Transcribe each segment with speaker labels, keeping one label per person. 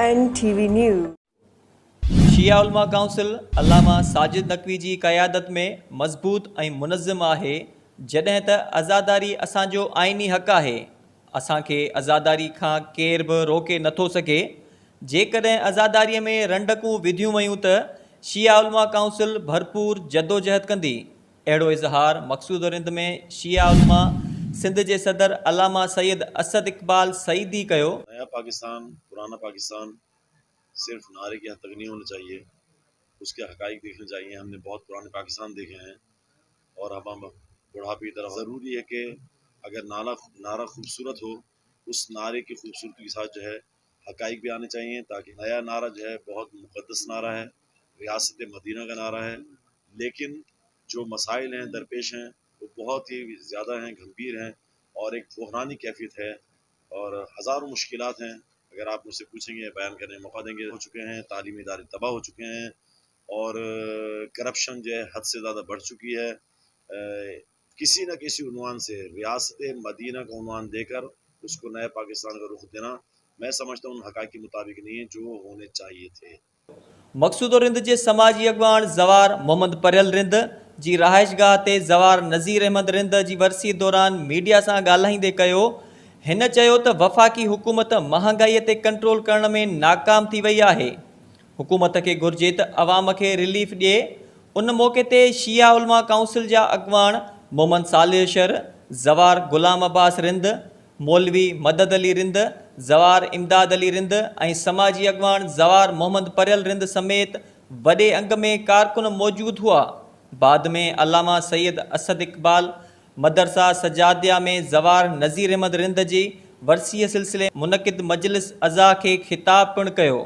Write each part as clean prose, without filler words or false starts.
Speaker 1: NTV News।
Speaker 2: शिया उलमा council अल्लामा साजिद नकवी जी क़यादत में मज़बूत ऐं मुनज़्ज़म आहे। जॾहिं त आज़ादारी असांजो आइनी हक़ आहे, असांखे आज़ादारी खां केर बि रोके नथो सघे। जेकॾहिं आज़ादारीअ में रंडकूं विधियूं वयूं त शिया उलमा काउंसिल भरपूर जदोजहद कंदी। अहिड़ो इज़हार मक़सूद रिंद में शिया उलमा सिंध जे सदर अल्लामा सैयद असद इक़बाल सईदी कयो।
Speaker 3: नया पाकिस्तान, पुराना पाकिस्तान सिर्फ नारे की हद तक नहीं होना चाहिए, उसके हकाइक देखने चाहिए। हमने बहुत पुराने पाकिस्तान देखे हैं और अब हम बुढ़ापे की तरफ। ज़रूरी है कि अगर नारा खूबसूरत हो, उस नारे की खूबसूरती के साथ जो है हकाइक भी आने चाहिए, ताकि नया नारा जो है बहुत मुक़द्दस नारा है, रियासत मदीना का नारा है। लेकिन जो मसाइल हैं दरपेश हैं वो बहुत ही ज़्यादा हैं, गंभीर हैं और एक बहरानी कैफियत है और हज़ारों मुश्किलात हैं। अगर आप मुझसे पूछेंगे, बयान करने का मौका देंगे। हो चुके हैं, तालीमी इदारे तबाह हो चुके हैं और करप्शन जो है हद से ज़्यादा बढ़ चुकी है। किसी न किसी उन्वान से रियासत मदीना का उन्वान देकर उसको नए पाकिस्तान का रुख देना, मैं समझता हूँ उन हक़ाइक़ के मुताबिक नहीं है जो होने चाहिए थे।
Speaker 2: मक़सूद रिंद जे समाजी अगवान ज़वार मोहम्मद परियल रिंद जी रहाइशगाह ते ज़वार नज़ीर अहमद रिंद जी वरसी दौरान मीडिया सां ॻाल्हाईंदे कयो। हिन चयो त वफ़ाक़ी हुकूमत महांगाईअ ते कंट्रोल करण में नाकाम थी वई आहे। हुकूमत खे घुर्जे त अवाम खे रिलीफ ॾिए। उन मौक़े ते शिया उलमा काउंसिल जा अगवान मोहम्मद सालिह शर, ज़वार गुलाम अब्बास रिंद, मौलवी मदद अली रिंद, ज़वार इमदाद अली रिंद ऐं समाजी अगवान ज़वार मोहम्मद परियल रिंद समेत वॾे अंग में कारकुन मौजूद हुआ। बाद में अल्लामा सैयद असद इक़बाल मदरसा सजादिया में ज़वार नज़ीर अहमद रिंद जी वरसीअ सिलसिले मुनक़िद मजलिस अज़ा खे ख़िताब पिणु कयो।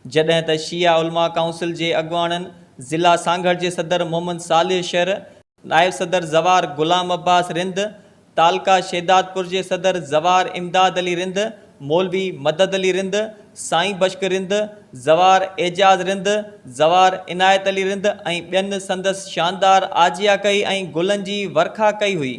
Speaker 2: जॾहिं त शिया उलमा काउंसिल जे अगवाननि ज़िला सांगड़ जे सदर मोहम्मद सालिह शर, नायब सदर ज़वार गुलाम अब्बास रिंद, तालका शेदादपुर जे सदर ज़वार इमदाद अली रिंद, मौलवी मदद अली रिंद, साईं बश्क रिंद, ज़वार एजाज़ रिंद, ज़वार इनायत अली रिंद ऐं ॿियनि संदसि शानदार आजिया कई ऐं गुलनि जी वरखा कई हुई।